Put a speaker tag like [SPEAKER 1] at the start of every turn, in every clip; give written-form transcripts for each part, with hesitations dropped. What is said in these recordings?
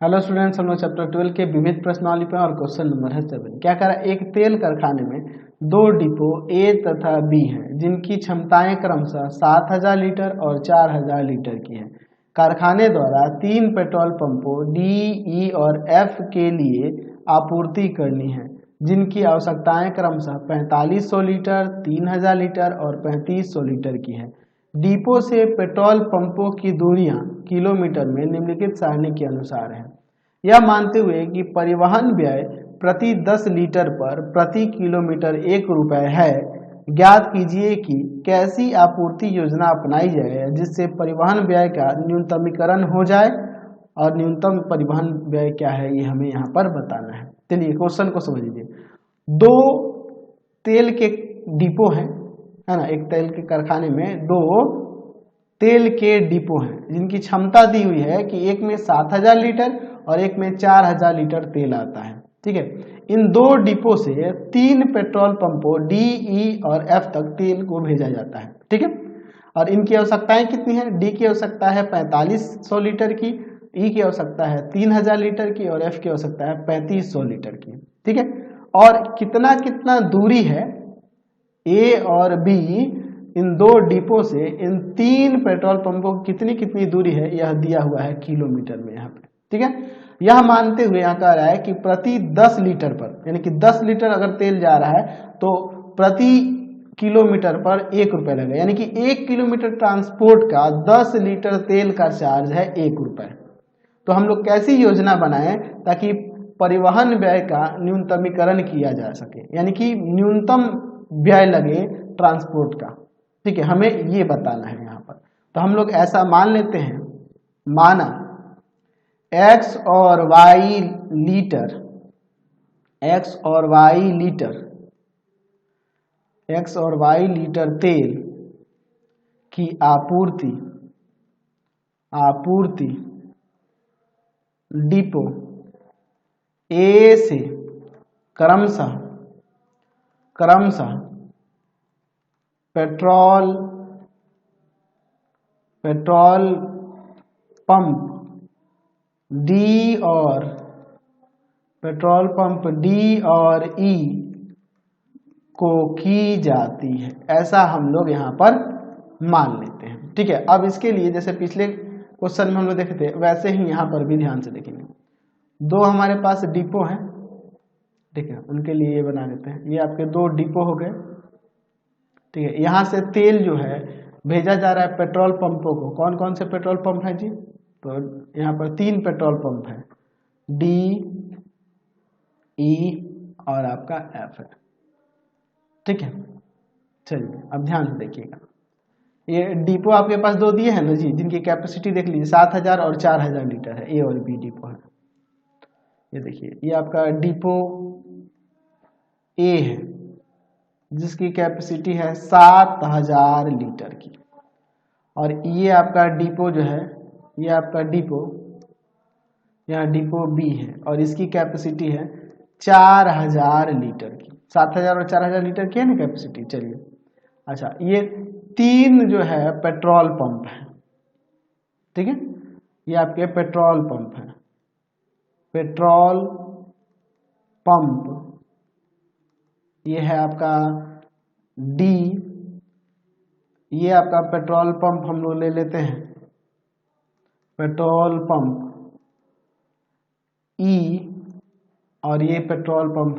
[SPEAKER 1] Hello students, हम लोग chapter 12 के विविध प्रश्नावली पे और क्वेश्चन नंबर है 7। क्या कह रहा है, एक तेल कारखाने में दो डिपो ए तथा बी हैं जिनकी क्षमताएं क्रमशः 7000 लीटर और 4000 लीटर की हैं। कारखाने द्वारा 3 पेट्रोल पंपों डी, ई और एफ के लिए आपूर्ति करनी है जिनकी आवश्यकताएं क्रमशः 4500 लीटर, 3000 लीटर और 3500 लीटर की हैं। डिपो से पेट्रोल पंपों की दूरियां किलोमीटर में निम्नलिखित सारणी के अनुसार है। यह मानते हुए कि परिवहन व्यय प्रति 10 लीटर पर प्रति किलोमीटर 1 रुपये है, ज्ञात कीजिए कि कैसी आपूर्ति योजना अपनाई जाए जिससे परिवहन व्यय का न्यूनतमीकरण हो जाए। और न्यूनतम परिवहन व्यय क्या है ये हमें यहाँ पर बताना है। चलिए क्वेश्चन को समझ लीजिए। दो तेल के डिपो हैं, है ना। एक तेल के कारखाने में दो तेल के डिपो हैं जिनकी क्षमता दी हुई है कि एक में 7000 लीटर और एक में 4000 लीटर तेल आता है। ठीक है, इन दो डिपो से 3 पेट्रोल पंपों डी, ई और एफ तक तेल को भेजा जाता है। ठीक है, और इनकी आवश्यकताएं कितनी है? डी की आवश्यकता है 4500 लीटर की, ई की आवश्यकता है 3000 लीटर की और एफ की आवश्यकता है 3500 लीटर की। ठीक है, और कितना कितना दूरी है ए और बी इन दो डिपो से इन 3 पेट्रोल पंपों की कितनी कितनी दूरी है यह दिया हुआ है किलोमीटर में यहाँ पे। ठीक है, यह मानते हुए यहाँ कह रहा है कि प्रति 10 लीटर पर, यानी कि 10 लीटर अगर तेल जा रहा है तो प्रति किलोमीटर पर 1 रुपये लगेगा, यानी कि 1 किलोमीटर ट्रांसपोर्ट का 10 लीटर तेल का चार्ज है 1 रुपये। तो हम लोग कैसी योजना बनाएं ताकि परिवहन व्यय का न्यूनतमीकरण किया जा सके, यानी कि न्यूनतम व्यय लगे ट्रांसपोर्ट का। ठीक है, हमें ये बताना है यहाँ पर। तो हम लोग ऐसा मान लेते हैं, माना x और y लीटर, x और y लीटर तेल की आपूर्ति डिपो ए से क्रमशः पेट्रोल पंप डी और ई को की जाती है, ऐसा हम लोग यहाँ पर मान लेते हैं। ठीक है, अब इसके लिए जैसे पिछले क्वेश्चन में हम लोग देखे थे वैसे ही यहाँ पर भी ध्यान से देखेंगे। दो हमारे पास डिपो हैं, ठीक है, उनके लिए ये बना लेते हैं। ये आपके दो डिपो हो गए। ठीक है, यहाँ से तेल जो है भेजा जा रहा है पेट्रोल पंपों को। कौन कौन से पेट्रोल पंप हैं जी? तो यहाँ पर 3 पेट्रोल पंप हैं, डी, ई और आपका एफ है। ठीक है, चलिए अब ध्यान से देखिएगा। ये डिपो आपके पास दो दिए हैं ना जी, जिनकी कैपेसिटी देख लीजिए 7000 और 4000 लीटर है। ए और बी डिपो है। ये देखिए, ये आपका डिपो ए है जिसकी कैपेसिटी है 7000 लीटर की, और ये आपका डिपो जो है, ये आपका डिपो यहाँ डिपो बी है और इसकी कैपेसिटी है 4000 लीटर की। 7000 और 4000 लीटर की है ना कैपेसिटी। चलिए अच्छा, ये 3 जो है पेट्रोल पंप है। ठीक है, ये आपके पेट्रोल पंप है। पेट्रोल पंप ये है आपका डी, ये आपका पेट्रोल पंप हम लोग ले लेते हैं पेट्रोल पंप ई, और ये पेट्रोल पंप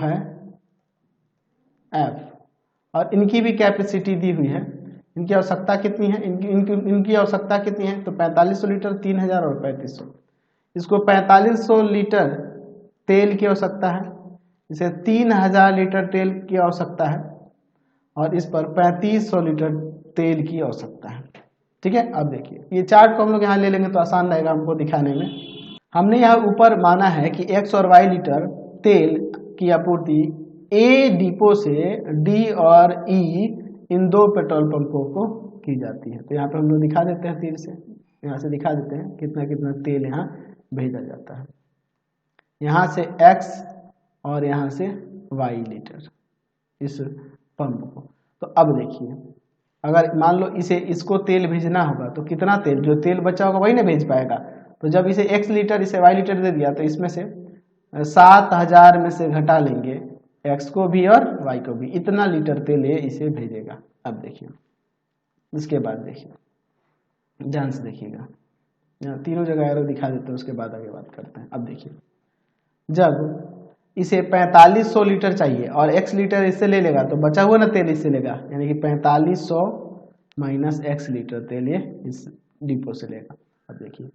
[SPEAKER 1] है एफ, और इनकी भी कैपेसिटी दी हुई है। इनकी आवश्यकता कितनी है? इनकी आवश्यकता कितनी है? तो 4500 लीटर, 3000 और 3500। इसको 4500 लीटर तेल की आवश्यकता है, इसे 3000 लीटर तेल की आवश्यकता है, और इस पर 3500 लीटर तेल की आवश्यकता है। ठीक है, अब देखिए ये चार्ट को हम लोग यहाँ ले लेंगे तो आसान रहेगा हमको दिखाने में। हमने यहाँ ऊपर माना है कि x और y लीटर तेल की आपूर्ति ए डिपो से डी और ई इन दो पेट्रोल पंपों को की जाती है। तो यहाँ पर हम लोग दिखा देते हैं, तीर से यहाँ से दिखा देते हैं कितना कितना तेल यहाँ भेजा जाता है। यहाँ से x और यहाँ से y लीटर इस पंप को। तो अब देखिए अगर मान लो इसे इसको तेल भेजना होगा तो कितना तेल, जो तेल बचा होगा वही ना भेज पाएगा। तो जब इसे x लीटर इसे y लीटर दे दिया तो इसमें से 7000 में से घटा लेंगे x को भी और y को भी, इतना लीटर तेल ये इसे भेजेगा। अब देखिए इसके बाद देखिए ध्यान से देखिएगा, यहाँ तीनों जगह एरो दिखा देते हैं, उसके बाद आगे बात करते हैं। अब देखिए जब इसे 4500 लीटर चाहिए और x लीटर इससे ले लेगा तो बचा हुआ ना तेल इससे लेगा, यानी कि 4500 माइनस x लीटर तेल ये इस डिपो से लेगा। अब देखिए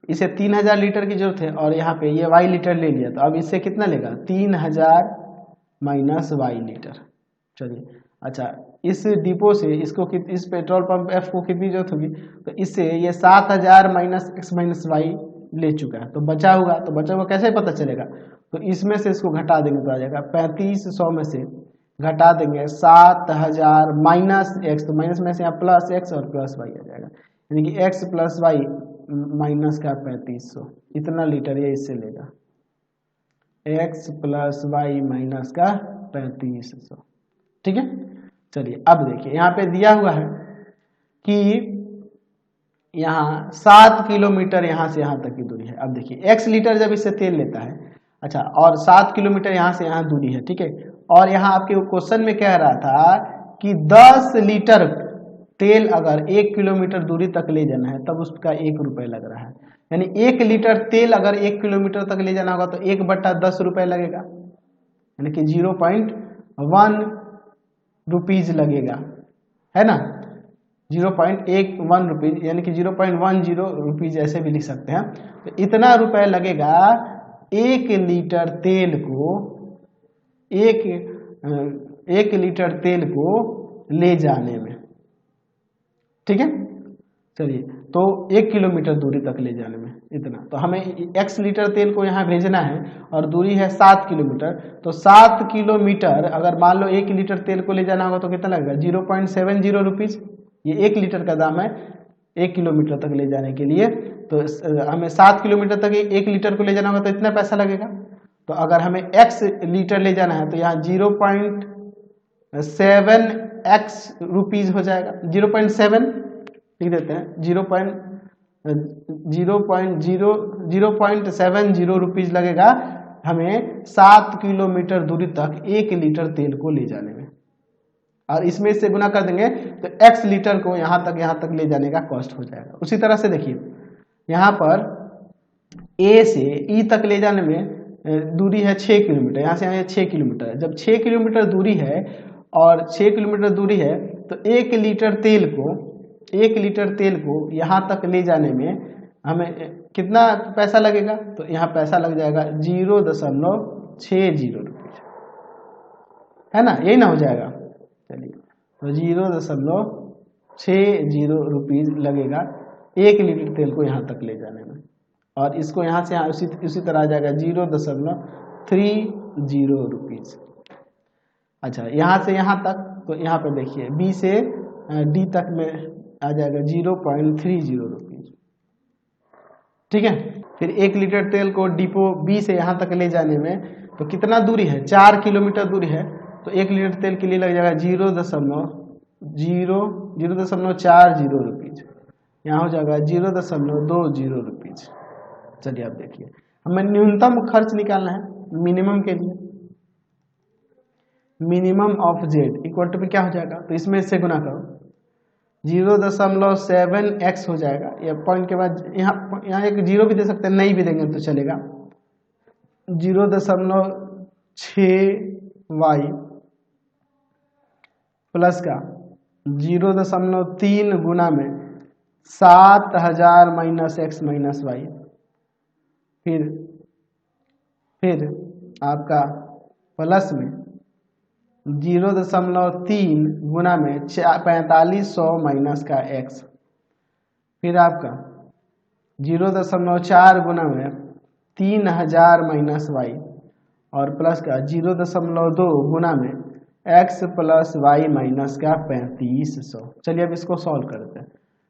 [SPEAKER 1] इसे 3000 लीटर की जरूरत है और यहाँ पे ये y लीटर ले लिया, तो अब इससे कितना लेगा 3000 माइनस y लीटर। चलिए अच्छा, इस डिपो से इसको इस पेट्रोल पंप F को कितनी जरूरत होगी, तो इससे ये 7000 माइनस x माइनस y ले चुका है, तो बचा होगा, तो बचा हुआ कैसे पता चलेगा, तो इसमें से इसको घटा देंगे तो आ जाएगा 3500 में से घटा देंगे 7000 माइनस x, तो माइनस में से यहाँ प्लस x और प्लस y आ जाएगा, यानी कि x प्लस y माइनस का 3500, इतना लीटर ये इससे लेगा, x प्लस वाई माइनस का 3500। ठीक है, चलिए अब देखिए यहाँ पे दिया हुआ है कि यहाँ 7 किलोमीटर यहाँ से यहाँ तक की दूरी है। अब देखिए x लीटर जब इससे तेल लेता है, अच्छा, और 7 किलोमीटर यहाँ से यहाँ दूरी है, ठीक है, और यहाँ आपके क्वेश्चन में कह रहा था कि 10 लीटर तेल अगर 1 किलोमीटर दूरी तक ले जाना है तब उसका 1 रुपये लग रहा है, यानी 1 लीटर तेल अगर 1 किलोमीटर तक ले जाना होगा तो 1/10 रुपये लगेगा, यानी कि 0.1 रुपीज लगेगा, है ना, 0.11 रुपीज, यानी कि 0.10 रुपीज ऐसे भी लिख सकते हैं। तो इतना रुपए लगेगा 1 लीटर तेल को, एक लीटर तेल को ले जाने में। ठीक है, चलिए, तो 1 किलोमीटर दूरी तक ले जाने में इतना, तो हमें x लीटर तेल को यहाँ भेजना है और दूरी है 7 किलोमीटर, तो 7 किलोमीटर अगर मान लो 1 लीटर तेल को ले जाना होगा तो कितना लगेगा 0.70 रुपीज, ये 1 लीटर का दाम है 1 किलोमीटर तक ले जाने के लिए। तो हमें 7 किलोमीटर तक 1 लीटर को ले जाना होगा तो इतना पैसा लगेगा। तो अगर हमें x लीटर ले जाना है तो यहाँ 0.7x रुपीज हो जाएगा, 0.7 लिख देते हैं, 0.70 रुपीज लगेगा हमें 7 किलोमीटर दूरी तक 1 लीटर तेल को ले जाने में, और इसमें से गुना कर देंगे तो x लीटर को यहाँ तक ले जाने का कॉस्ट हो जाएगा। उसी तरह से देखिए यहाँ पर A से E तक ले जाने में दूरी है 6 किलोमीटर, यहाँ से यहाँ 6 किलोमीटर है। जब 6 किलोमीटर दूरी है और 6 किलोमीटर दूरी है तो 1 लीटर तेल को यहाँ तक ले जाने में हमें कितना पैसा लगेगा, तो यहाँ पैसा लग जाएगा 0.60 रुपीज, है ना, यही ना हो जाएगा। चलिए, तो 0.60 रुपीज लगेगा 1 लीटर तेल को यहाँ तक ले जाने में, और इसको यहाँ से यहाँ उसी तरह आ जाएगा 0.30 रुपीज। अच्छा, यहाँ से यहाँ तक, तो यहाँ पे देखिए B से D तक में आ जाएगा 0.30 रुपीज। ठीक है, फिर 1 लीटर तेल को डिपो B से यहाँ तक ले जाने में तो कितना दूरी है, 4 किलोमीटर दूरी है, तो 1 लीटर तेल के लिए लग जाएगा 0.40 रुपीज, यहाँ हो जाएगा 0.20 रुपीज। चलिए अब देखिए हमें न्यूनतम खर्च निकालना है मिनिमम के लिए, minimum of z equal to क्या हो जाएगा, तो इसमें से गुना करो 0.7x हो जाएगा, या पॉइंट के बाद यहाँ एक जीरो भी दे सकते हैं, नहीं भी देंगे तो चलेगा, 0.6y प्लस का 0.3 गुना में 7000 माइनस x माइनस y, फिर आपका प्लस में 0.3 गुना में 4500 माइनस का x, फिर आपका 0.4 गुना में 3000 माइनस y, और प्लस का 0.2 गुना में x प्लस y माइनस का 3500। चलिए अब इसको सॉल्व करते हैं।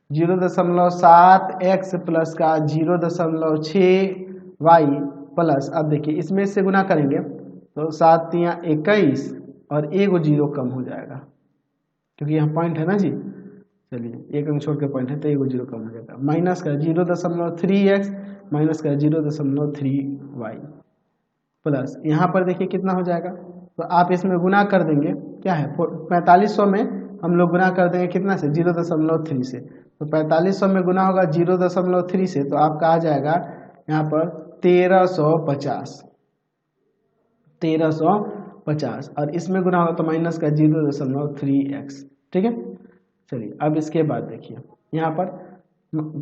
[SPEAKER 1] 0.7x प्लस का 0.6y प्लस, अब देखिए इसमें से गुना करेंगे तो 7 × 21 और 1 जीरो कम हो जाएगा, क्योंकि यहाँ पॉइंट है ना जी। चलिए एक अंक छोड़ के पॉइंट है तो एक जीरो कम हो जाएगा। माइनस का 0.3x माइनस का 0.3y प्लस यहाँ पर देखिए कितना हो जाएगा, तो आप इसमें गुना कर देंगे, क्या है 4500 में हम लोग गुना कर देंगे कितना से 0.3 से, तो 4500 में गुना होगा 0.3 से, तो आपका आ जाएगा यहाँ पर 1350 और इसमें गुना होगा तो माइनस का 0.3x। ठीक है। चलिए अब इसके बाद देखिए यहाँ पर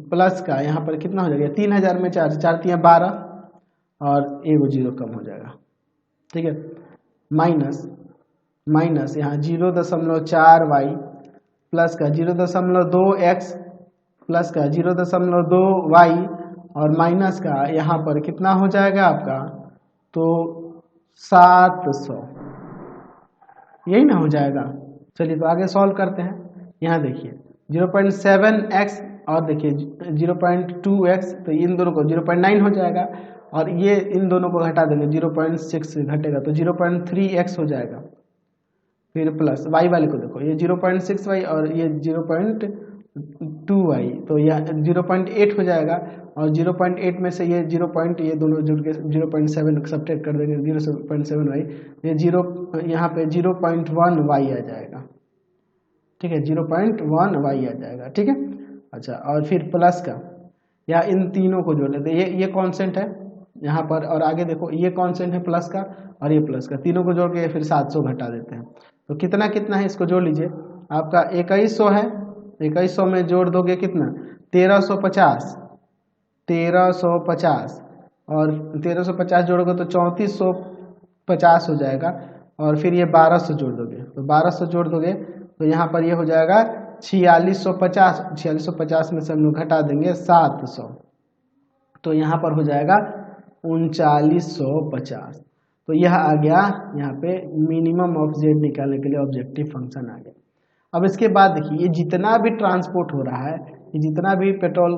[SPEAKER 1] प्लस का यहाँ पर कितना हो जाएगा 3000 में 4 4 12 और एक जीरो कम हो जाएगा। ठीक है। माइनस यहाँ 0.4y प्लस का 0.2x प्लस का 0.2y और माइनस का यहाँ पर कितना हो जाएगा आपका, तो 700, यही ना हो जाएगा। चलिए तो आगे सॉल्व करते हैं। यहाँ देखिए 0.7x और देखिए 0.2x, तो इन दोनों को 0.9 हो जाएगा और ये इन दोनों को घटा देंगे 0.6 घटेगा तो 0.3x हो जाएगा। फिर प्लस y वाले को देखो ये 0.6y और ये 0.2y, तो यह 0.8 हो जाएगा और 0.8 में से ये ये दोनों जुड़ के 0.7 सब्ट्रैक्ट कर देंगे 0.7y, ये यहाँ पे 0.1y आ जाएगा। ठीक है 0.1y आ जाएगा। ठीक है। अच्छा और फिर प्लस का या इन तीनों को जोड़ लेते हैं, ये कांस्टेंट है यहाँ पर और आगे देखो ये कांस्टेंट है प्लस का और ये प्लस का, तीनों को जोड़ के फिर 700 घटा देते हैं, तो कितना कितना है इसको जोड़ लीजिए। आपका 2100 है, 2100 में जोड़ दोगे कितना 1350 और 1350 जोड़ोगे तो 3450 हो जाएगा और फिर ये 1200 जोड़ दोगे, तो 1200 जोड़ दोगे तो यहाँ पर ये हो जाएगा 4650 में से हम लोग घटा देंगे 700, तो यहाँ पर हो जाएगा 3950। तो यह आ गया यहाँ पे मिनिमम ऑफ जेड निकालने के लिए ऑब्जेक्टिव फंक्शन आ गया। अब इसके बाद देखिए ये जितना भी ट्रांसपोर्ट हो रहा है, ये जितना भी पेट्रोल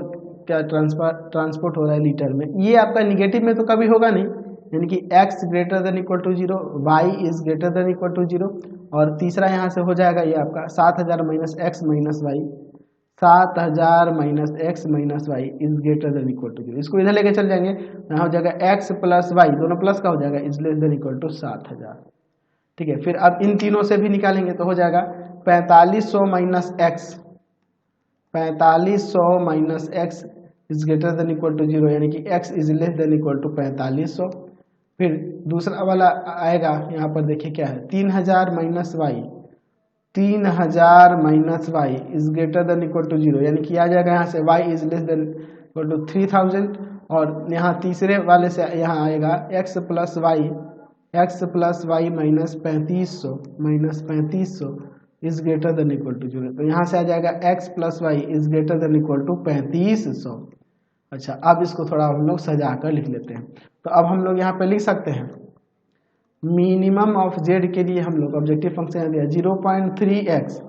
[SPEAKER 1] का ट्रांसपोर्ट हो रहा है लीटर में, ये आपका निगेटिव में तो कभी होगा नहीं, यानी कि x greater than equal to 0, y is greater than equal to 0 और तीसरा यहाँ से हो जाएगा ये आपका 7000 minus x minus y, 7000 minus x minus y is greater than equal to 0। इसको इधर लेके चल जाएंगे, यहाँ हो जाएगा x प्लस वाई, दोनों प्लस का हो जाएगा, is less than equal to 7000। ठीक है। फिर अब इन तीनों से भी निकालेंगे तो हो जाएगा 4500 minus x, 4500 minus x is greater than equal to 0, यानी कि x is less than equal to 4500। फिर दूसरा वाला आएगा, यहाँ पर देखिए क्या है 3000 minus y, 3000 minus y is greater than equal to 0, यानी कि आ जाएगा यहाँ से y is less than equal to 3000 और यहाँ तीसरे वाले से यहाँ आएगा x plus y minus 3500 is greater than equal to 0, तो यहाँ से आ जाएगा x plus y is greater than equal to 3500। अच्छा अब इसको थोड़ा हम लोग सजा कर लिख लेते हैं, तो अब हम लोग यहाँ पे लिख सकते हैं मिनिमम ऑफ जेड के लिए हम लोग ऑब्जेक्टिव फंक्शन दिया 0.3x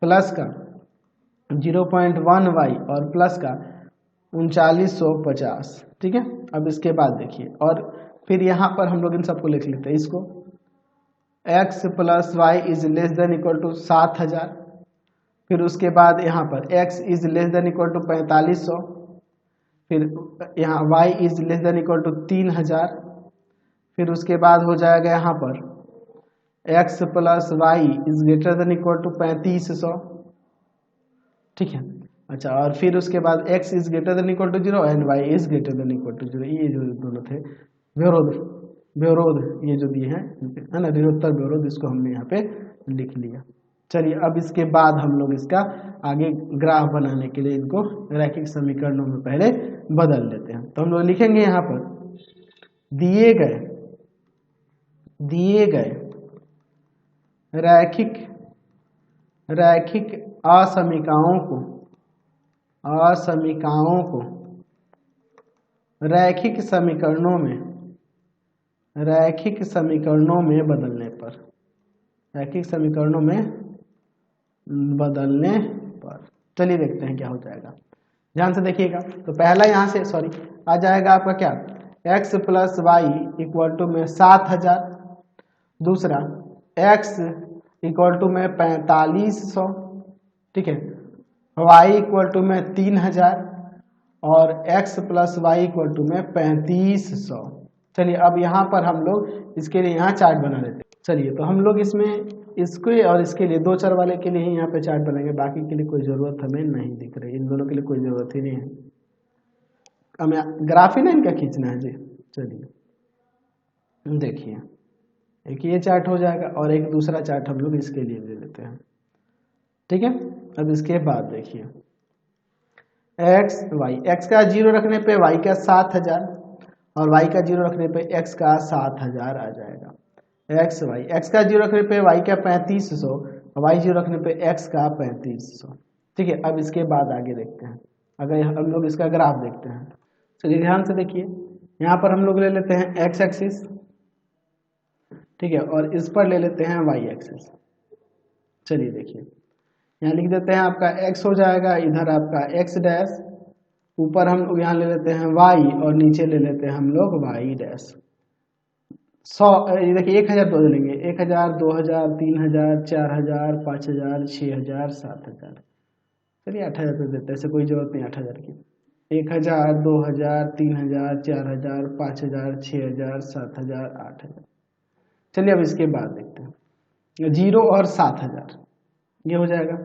[SPEAKER 1] प्लस का 0.1y और प्लस का 3950। ठीक है। अब इसके बाद देखिए और फिर यहाँ पर हम लोग इन सबको लिख लेते हैं, इसको x plus y is less than equal to 7000, फिर उसके बाद यहाँ पर x is less than equal to 4500, फिर यहाँ y is less than equal to 3000, फिर उसके बाद हो जाएगा यहाँ पर x plus y is greater than equal to 3500। ठीक है। अच्छा और फिर उसके बाद x is greater than equal to 0 and y is greater than equal to 0। ये जो दोनों थे विरोध ये जो दिए हैं है ना, निरुत्तर विरोध, इसको हमने यहाँ पे लिख लिया। चलिए अब इसके बाद हम लोग इसका आगे ग्राफ बनाने के लिए इनको रैखिक समीकरणों में पहले बदल देते हैं। तो हम लोग लिखेंगे यहाँ पर दिए गए रैखिक असमीकाओं को रैखिक समीकरणों में बदलने पर चलिए देखते हैं क्या हो जाएगा। ध्यान से देखिएगा, तो पहला यहाँ से आ जाएगा आपका क्या x plus y equal to में 7000, दूसरा x इक्वल टू में 4500, ठीक है, y इक्वल टू में 3000 और x plus y equal to में 3500। चलिए अब यहाँ पर हम लोग इसके लिए यहाँ चार्ट बना लेते हैं। चलिए तो हम लोग इसमें इसके और इसके लिए दो चर वाले के लिए ही यहाँ पे चार्ट बनाएंगे, बाकी के लिए कोई ज़रूरत हमें नहीं दिख रही, इन दोनों के लिए कोई ज़रूरत ही नहीं है, हमें ग्राफ ही ना इनका खींचना है जी। चलिए देखिए एक ये चार्ट हो जाएगा और एक दूसरा चार्ट हम लोग इसके लिए ले लेते हैं, ठीक है। अब इसके बाद देखिए एक्स वाई, एक्स का 0 रखने पे वाई का 7000 और वाई का 0 रखने पे एक्स का 7000 आ जाएगा। एक्स वाई, एक्स का 0 रखने पे वाई का 3500 और वाई 0 रखने पे एक्स का 3500, ठीक है। अब इसके बाद आगे देखते हैं, अगर हम लोग इसका ग्राफ देखते हैं, चलिए ध्यान से देखिए, यहाँ पर हम लोग ले लेते हैं एक्स एक्सिस, ठीक है, और इस पर ले लेते हैं वाई एक्सिस। चलिए देखिए यहाँ लिख देते हैं आपका x हो जाएगा, इधर आपका x डैश, ऊपर हम लोग यहाँ ले लेते हैं y और नीचे ले लेते हैं हम लोग y डैश। 100 देखिए 1000 दो लेंगे, 1000 2000 3000 4000 5000 6000 7000, चलिए 8000 पे देते हैं, ऐसे कोई जरूरत नहीं 8000 की। 1000 2000 3000 4000 5000 6000 7000 8000। चलिए अब इसके बाद देखते हैं 0 और 7000, ये हो जाएगा,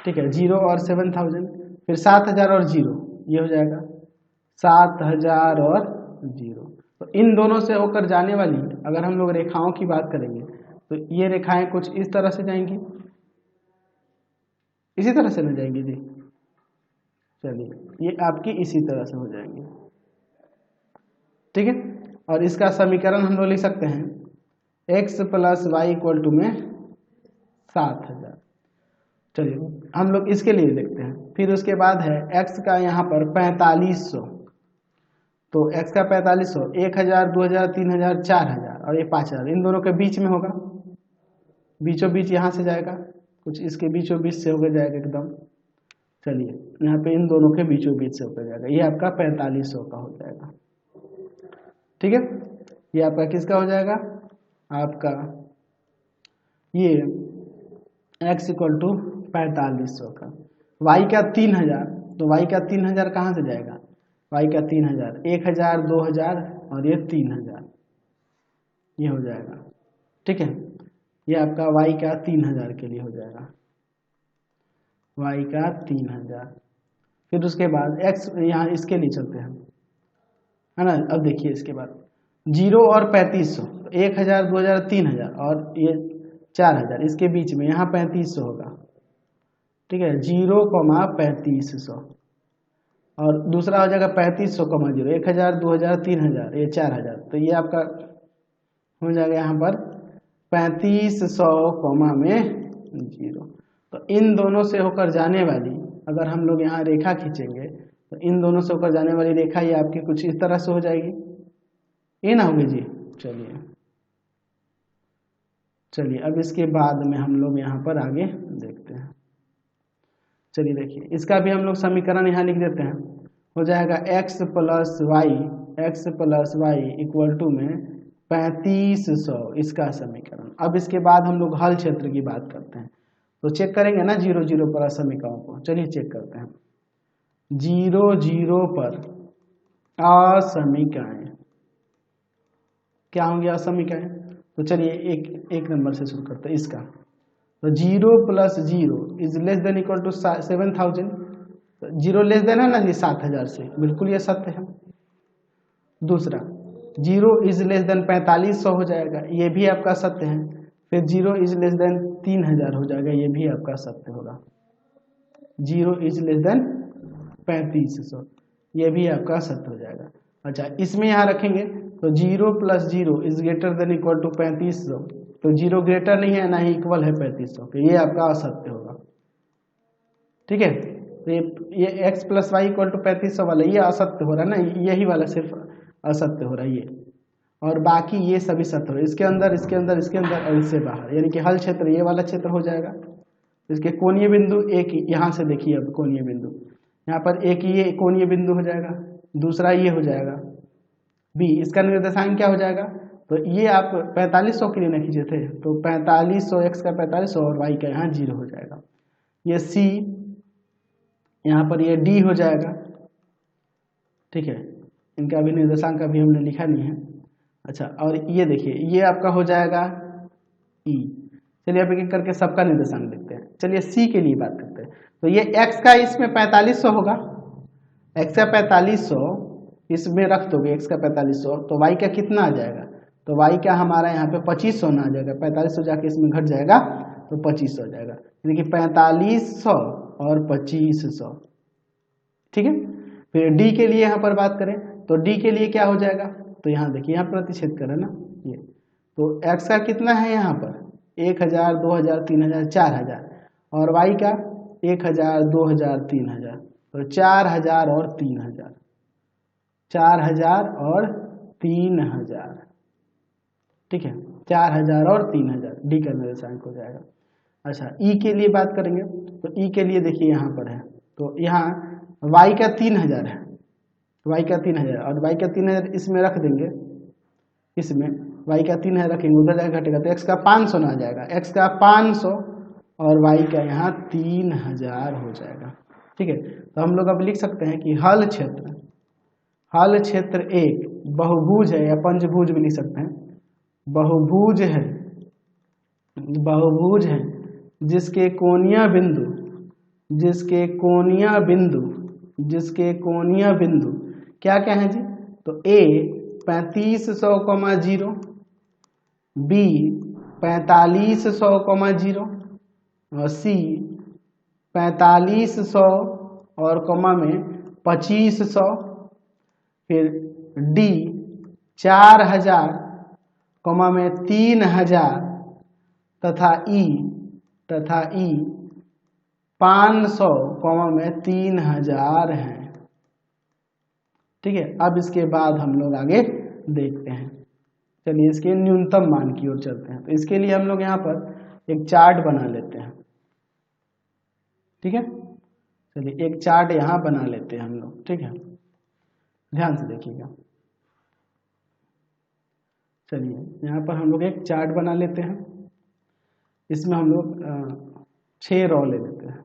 [SPEAKER 1] ठीक है। 0 और 7000, फिर 7000 और 0, ये हो जाएगा 7000 और 0। तो इन दोनों से होकर जाने वाली अगर हम लोग रेखाओं की बात करेंगे तो ये रेखाएं कुछ इस तरह से जाएंगी, इसी तरह से न जाएंगी जी। चलिए ये आपकी इसी तरह से हो जाएंगी, ठीक है। और इसका समीकरण हम लोग लिख सकते हैं x plus y equal to में 7000। चलिए हम लोग इसके लिए देखते हैं, फिर उसके बाद है x का यहाँ पर 4500, तो x का 4500, 1000 2000 3000 4000 और ये 5000 इन दोनों के बीच में होगा, बीचों बीच यहाँ से जाएगा, कुछ इसके बीचों बीच से होकर जाएगा एकदम। चलिए यहाँ पे इन दोनों के बीचों बीच से होकर जाएगा, ये आपका 4500 का हो जाएगा, ठीक है। ये आपका किसका हो जाएगा, आपका ये x इक्वल टू 4500 का, y का 3000, तो y का 3000 कहाँ से जाएगा, y का 3000 1000 2000 और ये 3000, ये हो जाएगा, ठीक है। ये आपका y का 3000 के लिए हो जाएगा, y का 3000। फिर उसके बाद x यहाँ इसके लिए चलते हैं, है ना। अब देखिए इसके बाद 0 और 3500, 1000 2000 3000 और ये 4000, इसके बीच में यहाँ 3500 होगा, ठीक है। 0, 3500 और दूसरा हो जाएगा 3500, 0 1000 2000 3000 ये 4000, तो ये आपका हो जाएगा यहाँ पर 3500 में 0। तो इन दोनों से होकर जाने वाली अगर हम लोग यहाँ रेखा खींचेंगे तो इन दोनों से होकर जाने वाली रेखा ये आपकी कुछ इस तरह से हो जाएगी, ये ना होगी जी। चलिए अब इसके बाद में हम लोग यहाँ पर आगे देखते हैं। चलिए देखिए इसका भी हम लोग समीकरण यहाँ लिख देते हैं, हो जाएगा x plus y equal to में 3500, इसका समीकरण। अब इसके बाद हम लोग हल क्षेत्र की बात करते हैं, तो चेक करेंगे ना 0 0 पर असमीकरणों को। चलिए चेक करते हैं 0 0 पर असमीकरण क्या होंगे, असमीकरण। तो चलिए एक नंबर से शुरू करते हैं इसका, तो 0 plus 0 is less than equal to 7000, तो 0 लेस देन है ना जी 7000 से, बिल्कुल ये सत्य है। दूसरा 0 इज लेस देन 4500 हो जाएगा, ये भी आपका सत्य है। फिर 0 इज लेस देन 3000 हो जाएगा, ये भी आपका सत्य होगा। 0 इज लेस देन 3500, ये भी आपका सत्य हो जाएगा। अच्छा इसमें यहाँ रखेंगे तो 0 plus 0 is greater than equal to 3500, तो 0 ग्रेटर नहीं है ना ही इक्वल है 3500 के, ये आपका असत्य होगा, ठीक है। तो ये x plus y equal to 3500 वाला ये असत्य हो रहा है ना, यही वाला सिर्फ असत्य हो रहा है ये, और बाकी ये सभी सत्य हो रहे, इसके अंदर इसके अंदर इसके अंदर और इससे बाहर, यानी कि हल क्षेत्र ये वाला क्षेत्र हो जाएगा। इसके कोणीय बिंदु एक यहाँ से देखिए, अब कोणीय बिंदु यहाँ पर एक ये कोणीय बिंदु हो जाएगा, दूसरा ये हो जाएगा B, इसका निर्देशांक क्या हो जाएगा तो ये आप 4500 के लिए ना खींचे थे, तो 4500 x का 4500 और y का यहाँ 0 हो जाएगा। ये c, यहाँ पर ये d हो जाएगा। ठीक है, इनका अभी निर्देशांक अभी हमने लिखा नहीं है। अच्छा, और ये देखिए ये आपका हो जाएगा e। चलिए अब एक एक करके सबका निर्देशांक देखते हैं। चलिए c के लिए बात करते हैं। तो ये x का इसमें 4500 होगा, x का 4500 इसमें रख दोगे, x का 4500, तो y का कितना आ जाएगा? तो y का हमारा यहाँ पे 2500 ना आ जाएगा, 4500 जाके इसमें घट जाएगा तो 2500 हो जाएगा। यानी कि 4500 और 2500। ठीक है, फिर d के लिए यहाँ पर बात करें तो d के लिए क्या हो जाएगा? तो यहाँ देखिए यहाँ प्रतिच्छेद करें ना ये, तो x का कितना है यहाँ पर 1000, 2000, 3000, 4000, और y का 1000, 2000, 3000, तो 4000 और 3000, 4000 और 3000। ठीक है, 4000 और 3000 डी का निर्देशांक हो जाएगा। अच्छा, ई के लिए बात करेंगे तो ई के लिए देखिए यहाँ पर है, तो यहाँ y का 3000 है, y का 3000 और y का 3000 इसमें रख देंगे, इसमें y का 3000 रखेंगे, उधर जाकर घटेगा तो x का 500 ना आ जाएगा, x का 500 और y का यहाँ 3000 हो जाएगा। ठीक है, तो हम लोग अब लिख सकते हैं कि हल क्षेत्र एक बहुभुज है या पंचभुज भी लिख सकते हैं, बहुभुज है जिसके कोणीय बिंदु क्या क्या है जी? तो a 3500,0, b 4500,0 और c 4500 और कॉमा में 2500, फिर d 4000 कॉमा में 3000 तथा e 500 कॉमा में 3000 है। ठीक है, अब इसके बाद हम लोग आगे देखते हैं। चलिए इसके न्यूनतम मान की ओर चलते हैं। तो इसके लिए हम लोग यहाँ पर एक चार्ट बना लेते हैं। ठीक है, चलिए एक चार्ट यहाँ बना लेते हैं हम लोग। ठीक है, ध्यान से देखिएगा। चलिए यहाँ पर हम लोग एक चार्ट बना लेते हैं, इसमें हम लोग 6 रो ले लेते हैं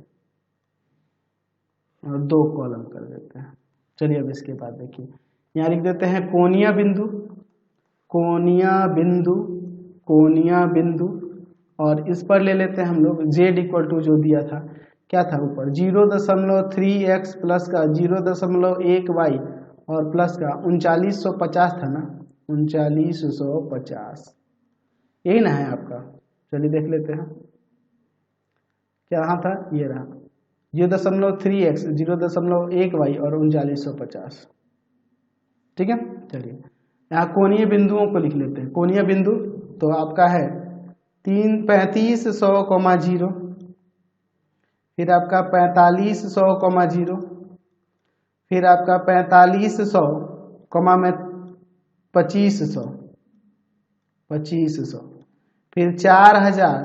[SPEAKER 1] और 2 कॉलम कर देते हैं। चलिए अब इसके बाद देखिए यहाँ लिख देते हैं कोणीय बिंदु, और इस पर ले लेते हैं हम लोग z इक्वल टू जो दिया था, क्या था ऊपर 0.3x प्लस का 0.1y और प्लस का 3950 था ना, 3950 यही ना है आपका। चलिए देख लेते हैं क्या था, ये रहा 0.3x 0.1y और 3950। ठीक है, चलिए यहाँ कोणीय बिंदुओं को लिख लेते हैं। कोणीय बिंदु तो आपका है 3500,0, फिर आपका 4500,0, फिर आपका 4500 कॉमा में 2500, फिर 4000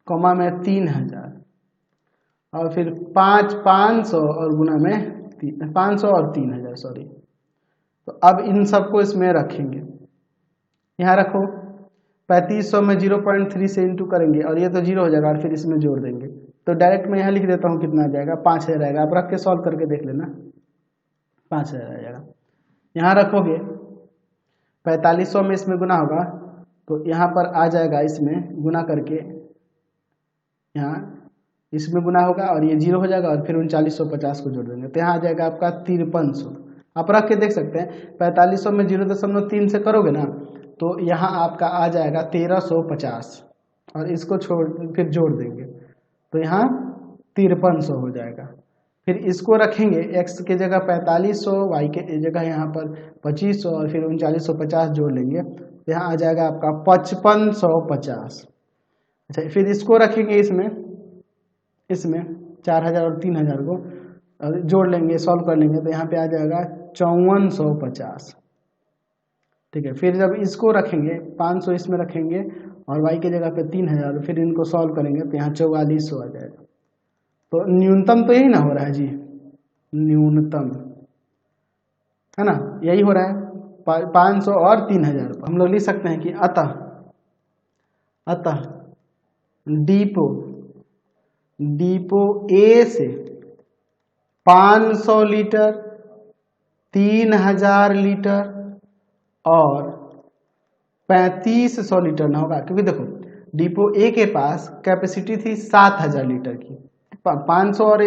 [SPEAKER 1] कॉमा में 3000 और फिर 500 और गुना में 500 और 3000 सॉरी। तो अब इन सबको इसमें रखेंगे, यहाँ रखो 3500 में 0.3 से इंटू करेंगे और ये तो 0 हो जाएगा और फिर इसमें जोड़ देंगे। तो डायरेक्ट मैं यहाँ लिख देता हूँ कितना आ जाएगा, 5000 आएगा। आप रख के सॉल्व करके देख लेना, 5000 आ जाएगा। यहाँ रखोगे 4500 में इसमें गुना होगा तो यहाँ पर आ जाएगा, इसमें गुना करके यहाँ इसमें गुना होगा और ये 0 हो जाएगा और फिर 3950 को जोड़ देंगे तो यहाँ आ जाएगा आपका 5300। आप रख के देख सकते हैं 4500 में 0.3 से करोगे ना तो यहाँ आपका आ जाएगा 1350 और इसको छोड़ फिर जोड़ देंगे तो यहाँ 5300 हो जाएगा। फिर इसको रखेंगे x के जगह 4500, y के जगह यहाँ पर 2500 और फिर 3950 जोड़ लेंगे तो यहाँ आ जाएगा आपका 5550। अच्छा, फिर इसको रखेंगे इसमें 4000 और 3000 को जोड़ लेंगे, सॉल्व कर लेंगे तो यहाँ पे आ जाएगा 5450। ठीक है, फिर जब इसको रखेंगे 500 इसमें रखेंगे और y के जगह पे 3000, फिर इनको सॉल्व करेंगे तो यहाँ 4400 आ जाएगा। तो न्यूनतम तो यही ना हो रहा है जी, न्यूनतम है ना, यही हो रहा है। 500 और 3000 रुपये। हम लोग लिख सकते हैं कि अतः डिपो ए से 500 लीटर, 3000 लीटर और 3500 लीटर ना होगा, क्योंकि देखो डिपो ए के पास कैपेसिटी थी 7000 लीटर की, 500 और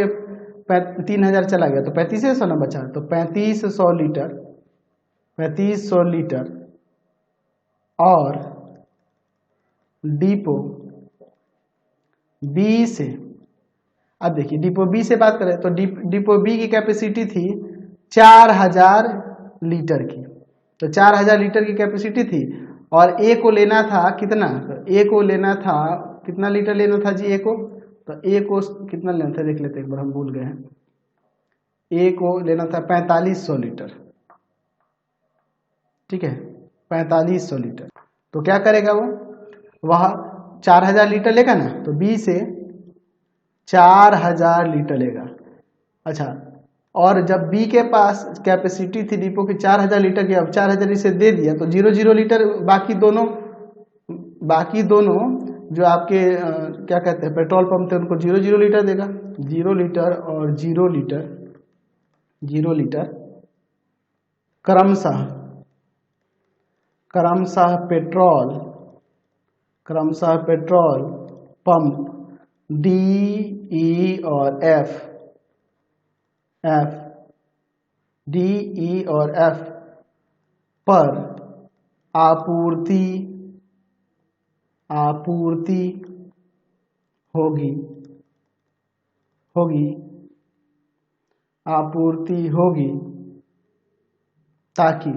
[SPEAKER 1] 3000 चला गया तो 3500 ना बचा, तो 3500 लीटर और डिपो बी से, अब देखिए डिपो बी से बात करें तो डिपो बी की कैपेसिटी थी 4000 लीटर की, तो 4000 लीटर की कैपेसिटी थी और ए को लेना था कितना, तो ए को लेना था कितना लीटर लेना था जी ए को, तो ए को कितना लेना था देख लेते एक बार, हम भूल गए हैं। ए को लेना था 4500 लीटर, ठीक है 4500 लीटर। तो क्या करेगा वह 4000 लीटर लेगा ना, तो बी से 4000 लीटर लेगा। अच्छा, और जब बी के पास कैपेसिटी थी डिपो की 4000 लीटर की, अब 4000 इसे दे दिया तो 00 लीटर, बाकी दोनों जो आपके क्या कहते हैं पेट्रोल पंप थे उनको 00 लीटर देगा। 0 लीटर और 0 लीटर क्रमशः पेट्रोल पंप डी, ई और एफ पर आपूर्ति होगी ताकि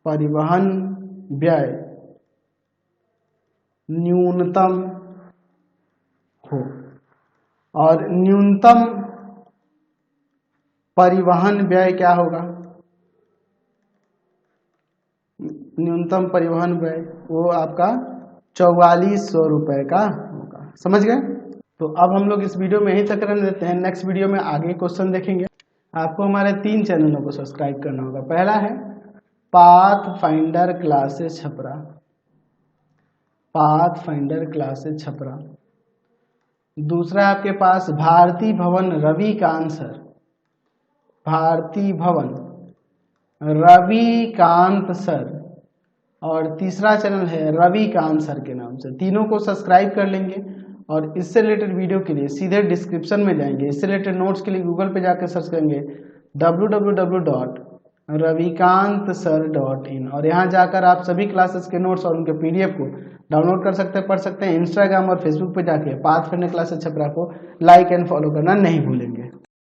[SPEAKER 1] परिवहन व्यय न्यूनतम हो, और न्यूनतम परिवहन व्यय क्या होगा, न्यूनतम परिवहन व्यय वो आपका 4400 रुपए का होगा। समझ गए? तो अब हम लोग इस वीडियो में यहीं तक रहने देते हैं, नेक्स्ट वीडियो में आगे क्वेश्चन देखेंगे। आपको हमारे 3 चैनलों को सब्सक्राइब करना होगा। पहला है पाथफाइंडर क्लासेस छपरा, दूसरा आपके पास भारती भवन रविकांत सर, और तीसरा चैनल है रविकांत सर के नाम से। तीनों को सब्सक्राइब कर लेंगे और इससे रिलेटेड वीडियो के लिए सीधे डिस्क्रिप्शन में जाएंगे। इससे रिलेटेड नोट्स के लिए गूगल पे जाकर सर्च करेंगे www.ravikantsir.in और यहाँ जाकर आप सभी क्लासेस के नोट्स और उनके PDF को डाउनलोड कर सकते हैं, पढ़ सकते हैं। इंस्टाग्राम और फेसबुक पे जाके पाथफाइंडर क्लासेस छपरा को लाइक एंड फॉलो करना नहीं भूलेंगे।